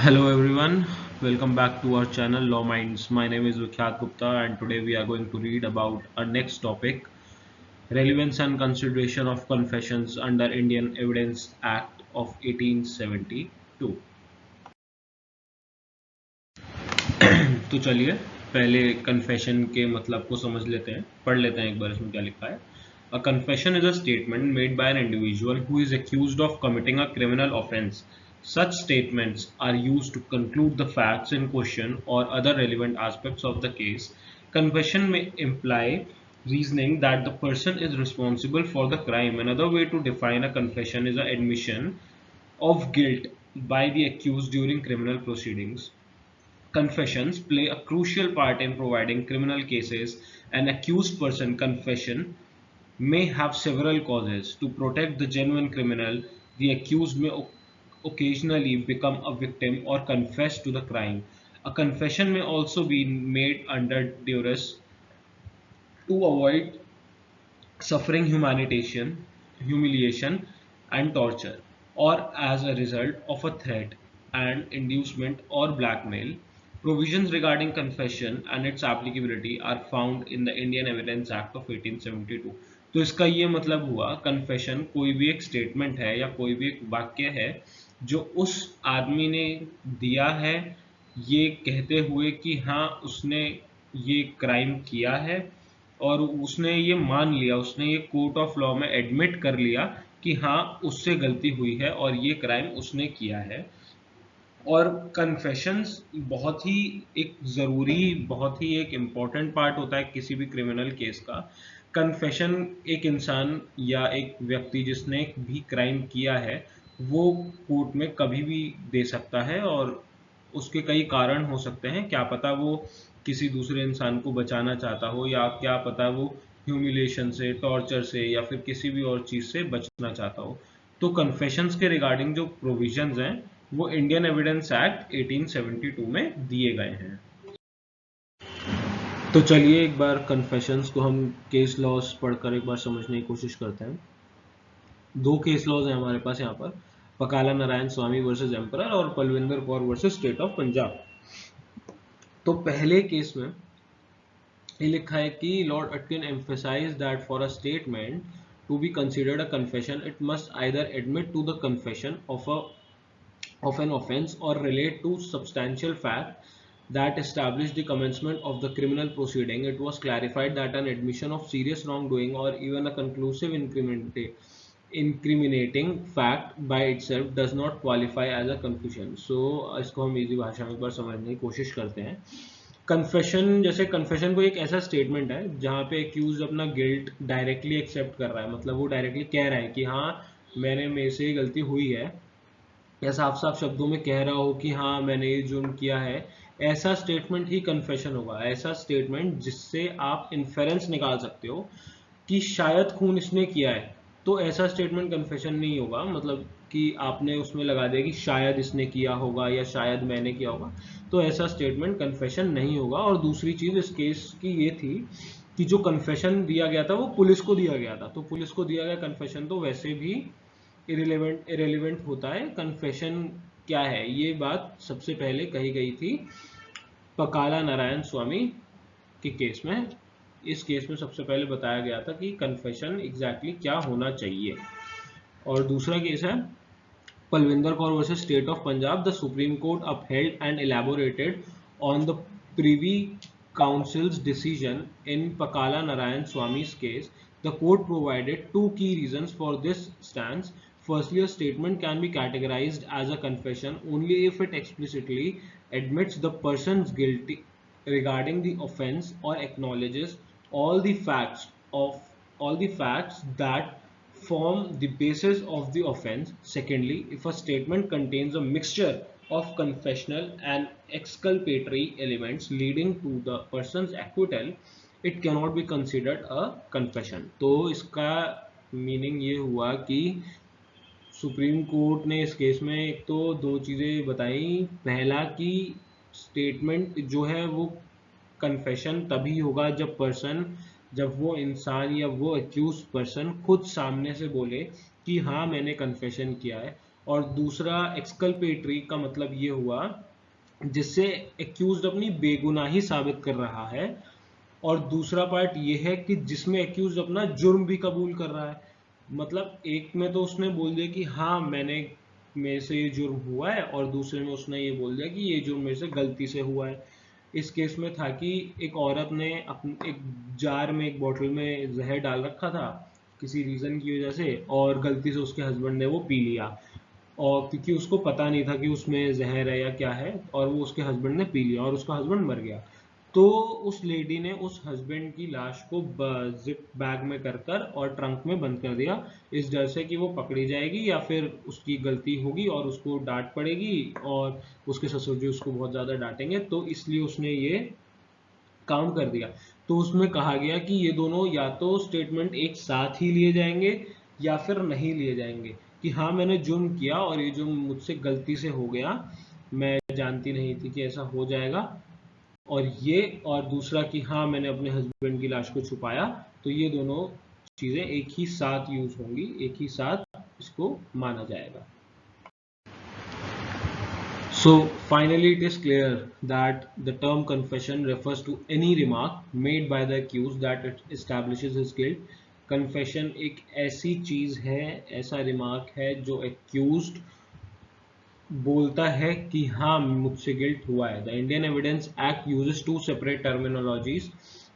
Hello everyone, welcome back to our channel Law Minds. My name is Vikhyat Gupta and today we are going to read about our next topic, relevance and consideration of confessions under Indian Evidence Act of 1872. तो चलिए पहले confession के मतलब को समझ लेते हैं, पढ़ लेते हैं एक बार इसमें क्या लिखा है. A confession is a statement made by an individual who is accused of committing a criminal offense. Such statements are used to conclude the facts in question or other relevant aspects of the case. Confession may imply reasoning that the person is responsible for the crime. Another way to define a confession is an admission of guilt by the accused during criminal proceedings. Confessions play a crucial part in providing criminal cases. An accused person confession may have several causes. To protect the genuine criminal, the accused may occasionally become a victim or confess to the crime. A confession may also be made under duress to avoid suffering humiliation, and torture, or as a result of a threat and inducement or blackmail. Provisions regarding confession and its applicability are found in the Indian Evidence Act of 1872. तो इसका ये मतलब हुआ confession कोई भी एक statement है या कोई भी एक वाक्य है जो उस आदमी ने दिया है ये कहते हुए कि हाँ उसने ये क्राइम किया है और उसने ये मान लिया, उसने ये कोर्ट ऑफ लॉ में एडमिट कर लिया कि हाँ उससे गलती हुई है और ये क्राइम उसने किया है. और कन्फेशंस बहुत ही एक ज़रूरी, बहुत ही एक इम्पॉर्टेंट पार्ट होता है किसी भी क्रिमिनल केस का. कन्फेशन एक इंसान या एक व्यक्ति जिसने भी क्राइम किया है वो कोर्ट में कभी भी दे सकता है और उसके कई कारण हो सकते हैं. क्या पता वो किसी दूसरे इंसान को बचाना चाहता हो या क्या पता वो ह्यूमिलेशन से, टॉर्चर से या फिर किसी भी और चीज़ से बचना चाहता हो. तो कन्फेशंस के रिगार्डिंग जो प्रोविजंस हैं वो इंडियन एविडेंस एक्ट 1872 में दिए गए हैं. तो चलिए एक बार कन्फेशंस को हम केस लॉज पढ़कर एक बार समझने की कोशिश करते हैं. दो केस लॉज हैं हमारे पास यहाँ पर, पकाला नारायण स्वामी वर्सेस एम्परर और Palvinder Kaur versus state of Punjab. तो पहले केस में ये लिखा है कि lord Atkin emphasise that for a statement to be considered a confession it must either admit to the confession of an offence or relate to substantial fact that establish the commencement of the criminal proceeding. It was clarified that an admission of serious wrongdoing or even a conclusive incriminating fact by itself does not qualify as a confession. So इसको हम easy भाषा में एक बार समझने की कोशिश करते हैं. कन्फेशन, जैसे कन्फेशन को एक ऐसा स्टेटमेंट है जहाँ पे एक्यूज अपना गिल्ट डायरेक्टली एक्सेप्ट कर रहा है, मतलब वो डायरेक्टली कह रहा है कि हाँ मैंने मेरे से गलती हुई है, या साफ साफ शब्दों में कह रहा हो कि हाँ मैंने ये जुर्म किया है. ऐसा स्टेटमेंट ही कन्फेशन होगा. ऐसा स्टेटमेंट जिससे आप इन्फेरेंस निकाल सकते हो कि शायद खून इसने किया है, तो ऐसा स्टेटमेंट कन्फेशन नहीं होगा. मतलब कि आपने उसमें लगा दिया कि शायद इसने किया होगा या शायद मैंने किया होगा, तो ऐसा स्टेटमेंट कन्फेशन नहीं होगा. और दूसरी चीज़ इस केस की ये थी कि जो कन्फेशन दिया गया था वो पुलिस को दिया गया था, तो पुलिस को दिया गया कन्फेशन तो वैसे भी इरेलीवेंट होता है. कन्फेशन क्या है ये बात सबसे पहले कही गई थी पकाला नारायण स्वामी के केस में. इस केस में सबसे पहले बताया गया था कि कन्फेशन एग्जैक्टली क्या होना चाहिए. और दूसरा केस है Palwinder Kaur versus state of Punjab. The Supreme Court upheld and elaborated on the Privy council's decision in Pakala Narayan Swami's case. The court provided two key reasons for this stance. Firstly, a statement can be categorized as a confession only if it explicitly admits the person's guilty regarding the offense or acknowledges all the facts that form the basis of the offense. Secondly, if a statement contains a mixture of confessional and exculpatory elements leading to the person's acquittal, it cannot be considered a confession. तो इसका meaning ये हुआ कि supreme court ने इस case में एक तो दो चीज़ें बताई. पहला कि स्टेटमेंट जो है वो कन्फेशन तभी होगा जब वो इंसान या वो एक्यूज पर्सन खुद सामने से बोले कि हाँ मैंने कन्फेशन किया है. और दूसरा एक्सकल्पेटरी का मतलब ये हुआ जिससे एक्यूज्ड अपनी बेगुनाही साबित कर रहा है, और दूसरा पार्ट ये है कि जिसमें एक्यूज्ड अपना जुर्म भी कबूल कर रहा है। मतलब एक में तो उसने बोल दिया कि हाँ मेरे से ये जुर्म हुआ है, और दूसरे में उसने ये बोल दिया कि ये जुर्म मेरे से गलती से हुआ है। इस केस में था कि एक औरत ने अपने एक जार में, एक बोतल में जहर डाल रखा था किसी रीजन की वजह से, और गलती से उसके हस्बैंड ने वो पी लिया, और क्योंकि उसको पता नहीं था कि उसमें जहर है या क्या है, और वो उसके हस्बैंड ने पी लिया और उसका हस्बैंड मर गया। तो उस लेडी ने उस हस्बैंड की लाश को जिप बैग में कर कर और ट्रंक में बंद कर दिया, इस डर से कि वो पकड़ी जाएगी या फिर उसकी गलती होगी और उसको डांट पड़ेगी, और उसके ससुर जी उसको बहुत ज़्यादा डांटेंगे, तो इसलिए उसने ये काम कर दिया। तो उसमें कहा गया कि ये दोनों या तो स्टेटमेंट एक साथ ही लिए जाएंगे या फिर नहीं लिए जाएंगे, कि हाँ मैंने जुर्म किया और ये जुर्म मुझसे गलती से हो गया, मैं जानती नहीं थी कि ऐसा हो जाएगा, और ये, और दूसरा कि हाँ मैंने अपने हस्बैंड की लाश को छुपाया। तो ये दोनों चीजें एक ही साथ यूज होंगी, एक ही साथ इसको माना जाएगा। So finally it is clear that the term confession refers to any remark made by the accused that it establishes his guilt. Confession एक ऐसी चीज है, ऐसा रिमार्क है जो accused बोलता है कि हाँ मुझसे गिल्ट हुआ है। The Indian evidence Act uses two separate terminologies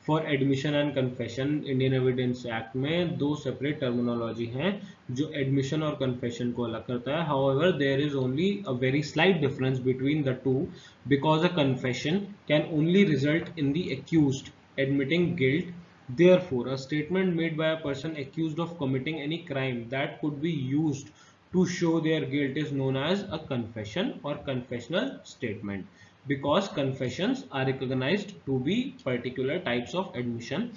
for admission and confession. Indian evidence Act में दो सेपरेट टर्मिनोलॉजी हैं जो एडमिशन और कन्फेशन को अलग करता है। However there is only a very slight difference between the two, because a confession can only result in the accused admitting guilt. Therefore, a statement made by a person accused of committing any crime that could be used to show their guilt is known as a confession or confessional statement, because confessions are recognized to be particular types of admission.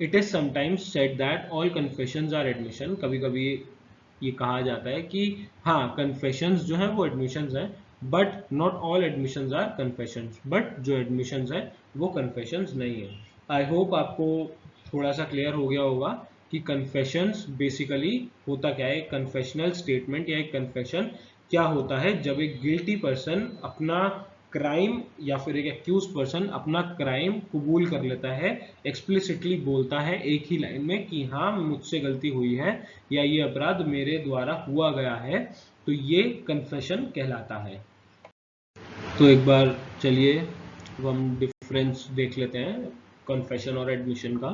It is sometimes said that all confessions are admission. कभी कभी ये कहा जाता है कि हाँ confessions जो है वो admissions हैं, but not all admissions are confessions. But जो admissions है वो confessions नहीं है. I hope आपको थोड़ा सा क्लियर हो गया होगा कि कन्फेशंस बेसिकली होता क्या है। कन्फेशनल स्टेटमेंट या एक कन्फेशन क्या होता है, जब एक गिल्टी पर्सन अपना क्राइम या फिर एक एक्यूज पर्सन अपना क्राइम कबूल कर लेता है, एक्सप्लिसिटली बोलता है एक ही लाइन में कि हाँ मुझसे गलती हुई है या ये अपराध मेरे द्वारा हुआ गया है, तो ये कन्फेशन कहलाता है। तो एक बार चलिए अब हम डिफरेंस देख लेते हैं कन्फेशन और एडमिशन का।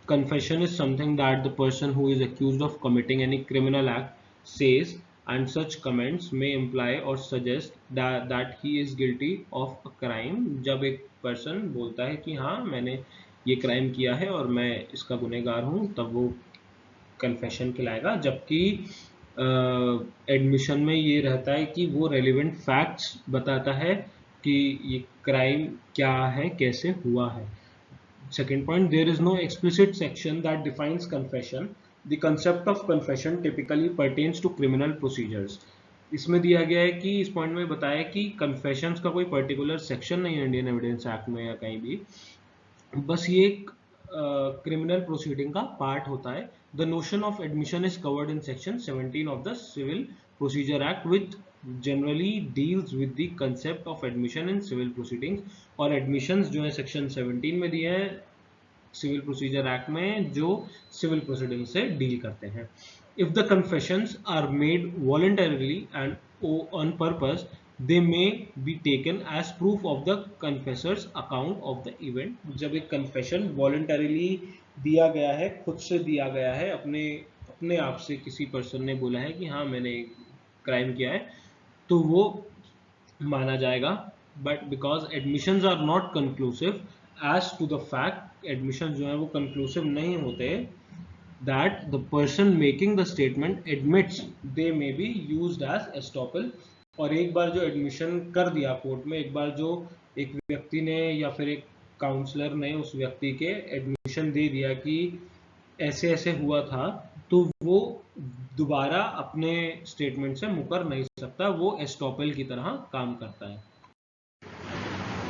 Confession is something that the person who is accused of committing any criminal act says, and such comments may imply or suggest that he is guilty of a crime. जब एक person बोलता है कि हाँ मैंने ये crime किया है और मैं इसका गुनहगार हूँ, तब वो कन्फेशन कहलाएगा। जबकि एडमिशन में ये रहता है कि वो रेलिवेंट फैक्ट्स बताता है कि ये क्राइम क्या है, कैसे हुआ है। Second point, there is no explicit section that defines confession. The concept of confession typically pertains to criminal procedures. इसमें दिया गया है कि इस पॉइंट में बताया कि confessions का कोई पर्टिकुलर सेक्शन नहीं है इंडियन एविडेंस एक्ट में या कहीं भी, बस ये एक क्रिमिनल प्रोसीडिंग का पार्ट होता है। The notion of admission is covered in section 17 of the Civil Procedure Act which generally deals with the concept of admission in civil proceedings. और एडमिशंस जो है सेक्शन 17 में दिए हैं सिविल प्रोसीजर एक्ट में, जो सिविल प्रोसीडिंग से deal करते हैं। If the confessions are made voluntarily and on purpose, they may be taken as proof of the confessor's account of the event. जब एक confession voluntarily दिया गया है, खुद से दिया गया है, अपने आप से किसी पर्सन ने बोला है कि हाँ मैंने क्राइम किया है, तो वो माना जाएगा। But because admissions are not conclusive as to the fact, admission जो है वो कंक्लूसिव नहीं होते, that the person making the statement admits they may be used as estoppel. और एक बार जो एडमिशन कर दिया कोर्ट में, एक बार जो एक व्यक्ति ने या फिर एक काउंसलर ने उस व्यक्ति के एडमिशन दे दिया कि ऐसे ऐसे हुआ था, तो वो दोबारा अपने स्टेटमेंट से मुकर नहीं सकता, वो एस्टॉपल की तरह काम करता है।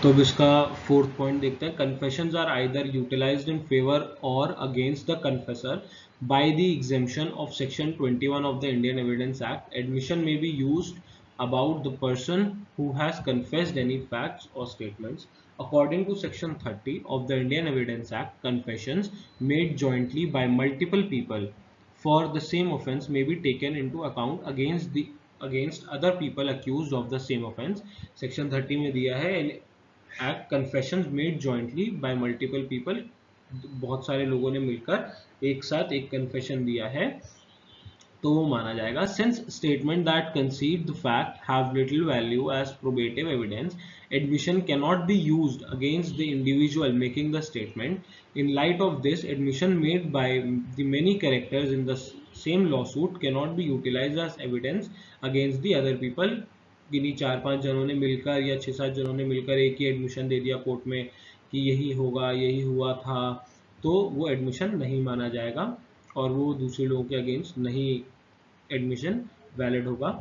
तो अब इसका फोर्थ पॉइंट देखते हैं. Confessions are either utilised in favour और against the confessor by the exemption of section 21 of the Indian evidence act. Admission में be used about the person who has confessed any facts or statements. According to section 30 of the Indian Evidence Act, confessions made jointly by multiple people for the same offence may be taken into account against other people accused of the same offence. Section 30 में दिया है act confessions made jointly bye multiple people, बहुत सारे लोगों ने मिलकर एक साथ एक कन्फेशन दिया है तो वो माना जाएगा. Since statement that concede the fact have little value as probative evidence, admission cannot be used against the individual making the statement. In light of this, admission made by the many characters in the same lawsuit cannot be utilized as evidence against the other people. किन्हीं 4-5 जनों ने मिलकर या 6-7 जनों ने मिलकर एक ही admission दे दिया कोर्ट में कि यही होगा, यही हुआ था, तो वो एडमिशन नहीं माना जाएगा और वो दूसरे लोगों के अगेंस्ट नहीं एडमिशन वैलिड होगा.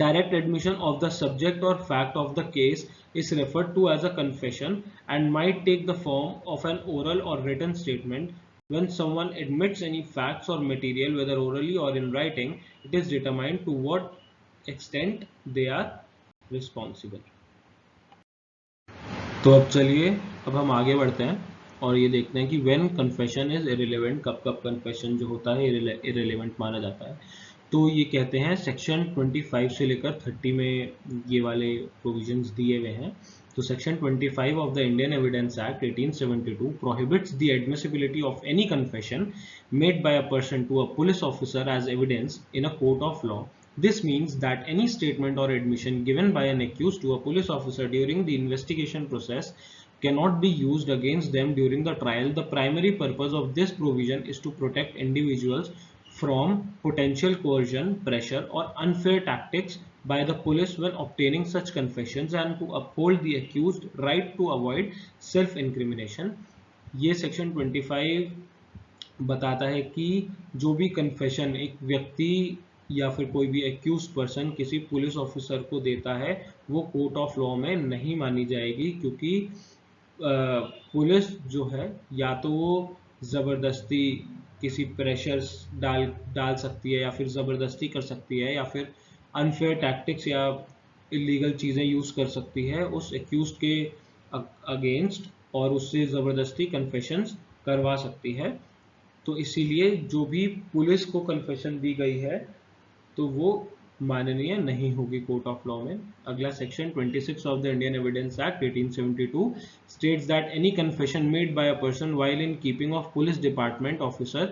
Direct admission of the subject or fact of the case is referred to as a confession and might take the form of an oral or written statement. When someone admits any facts or material, whether orally or in writing, it is determined to what extent they are responsible. तो अब चलिए, अब हम आगे बढ़ते हैं और ये देखते हैं कि when confession is irrelevant, कब कब confession जो होता है irrelevant माना जाता है. तो ये कहते हैं सेक्शन 25 से लेकर 30 में ये वाले प्रोविजंस दिए हुए हैं. तो section 25 of the Indian evidence act 1872 prohibits the admissibility of any confession made by a person to a police officer as evidence in a court of law. This means that any statement or admission given by an accused to a police officer during the investigation process cannot be used against them during the trial. The primary purpose of this provision is to protect individuals from potential coercion, pressure, or unfair tactics by the police when obtaining such confessions and to uphold the accused right to avoid self-incrimination. ये section 25 बताता है कि जो भी confession एक व्यक्ति या फिर कोई भी एक्यूज्ड पर्सन किसी पुलिस ऑफिसर को देता है वो कोर्ट ऑफ लॉ में नहीं मानी जाएगी, क्योंकि पुलिस जो है या तो वो ज़बरदस्ती किसी प्रेशर डाल सकती है या फिर ज़बरदस्ती कर सकती है या फिर अनफेयर टैक्टिक्स या इलीगल चीज़ें यूज़ कर सकती है उस एक्यूज्ड के अगेंस्ट और उससे ज़बरदस्ती कन्फेशंस करवा सकती है. तो इसीलिए जो भी पुलिस को कन्फेशन दी गई है तो वो माननीय नहीं होगी कोर्ट ऑफ लॉ में. अगला section 26 of the Indian evidence act 1872 states that any confession made by a person while in keeping of police department officer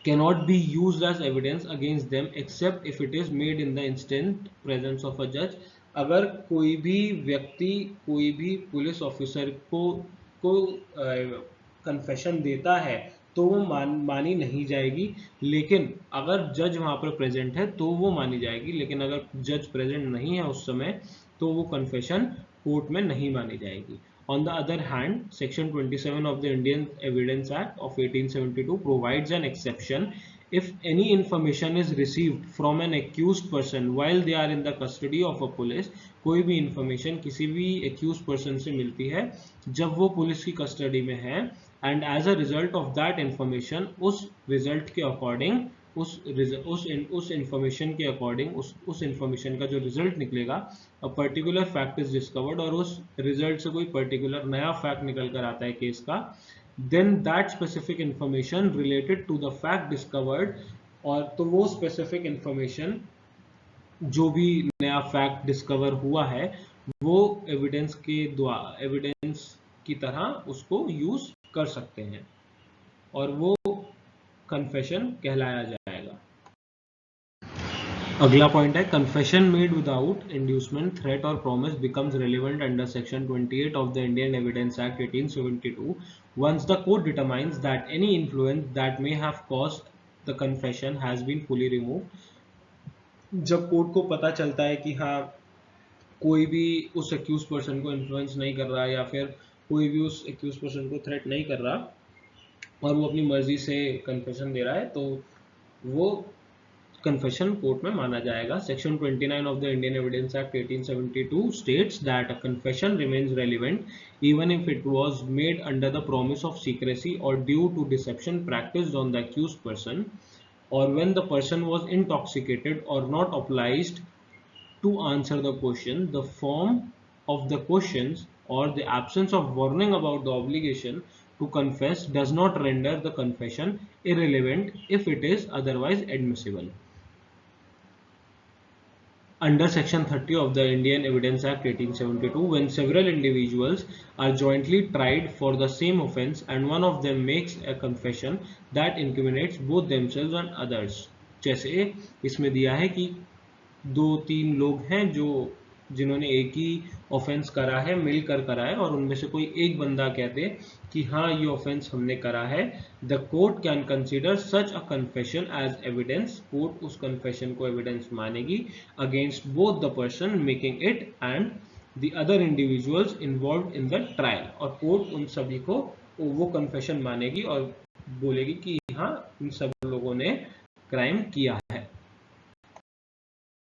cannot be used as evidence against them except if it is made in the instant presence of a judge. अगर कोई भी व्यक्ति कोई भी police officer को confession देता है तो वो मानी नहीं जाएगी, लेकिन अगर जज वहाँ पर प्रेजेंट है तो वो मानी जाएगी. लेकिन अगर जज प्रेजेंट नहीं है उस समय तो वो कन्फेशन कोर्ट में नहीं मानी जाएगी. On the other hand, Section 27 of the Indian Evidence Act of 1872 provides an exception if any information is received from an accused person while they are in the custody of a police. कोई भी information किसी भी accused person से मिलती है जब वो police की कस्टडी में है and as a result of that information उस रिजल्ट के अकॉर्डिंग उस इंफॉर्मेशन के अकॉर्डिंग उस इंफॉर्मेशन का जो रिजल्ट निकलेगा a particular fact is discovered और उस रिजल्ट से कोई पर्टिकुलर नया फैक्ट निकल कर आता है केस का, then that specific information related to the fact discovered, और तो वो स्पेसिफिक इंफॉर्मेशन जो भी नया फैक्ट डिस्कवर हुआ है वो एविडेंस की तरह उसको यूज कर सकते हैं और वो कन्फेशन कहलाया जाएगा. अगला पॉइंट है confession made without inducement, threat और promise becomes relevant under section 28 of the Indian evidence act 1872 once the court determines that any influence that may have caused the confession has been fully removed. जब court को पता चलता है कि हाँ कोई भी उस एक्यूज पर्सन को इन्फ्लुएंस नहीं कर रहा या फिर कोई भी उस एक्यूज पर्सन को थ्रेट नहीं कर रहा और वो अपनी मर्जी से कन्फेशन दे रहा है, तो वो कन्फेशन कोर्ट में माना जाएगा। Section 29 of the Indian evidence act 1872 states that a confession remains relevant even if it was made under the promise of secrecy or due to deception practiced on the accused person, or when the person was intoxicated or not obliged to answer the question. The form of the questions or the absence of warning about the obligation to confess does not render the confession irrelevant if it is otherwise admissible. Under Section 30 of the Indian Evidence Act 1872, when several individuals are jointly tried for the same offence and one of them makes a confession that incriminates both themselves and others, जैसे इसमें दिया है कि 2-3 लोग हैं जिन्होंने एक ही offence करा है, मिलकर करा है, और उनमें से कोई एक बंदा कहते कि हाँ ये ऑफेंस हमने करा है, the court can consider such a confession as evidence. Court उस कन्फेशन को एविडेंस मानेगी against both the person making it and the other individuals involve in the trial. और कोर्ट उन सभी को वो कन्फेशन मानेगी और बोलेगी कि हाँ इन सब लोगों ने क्राइम किया है।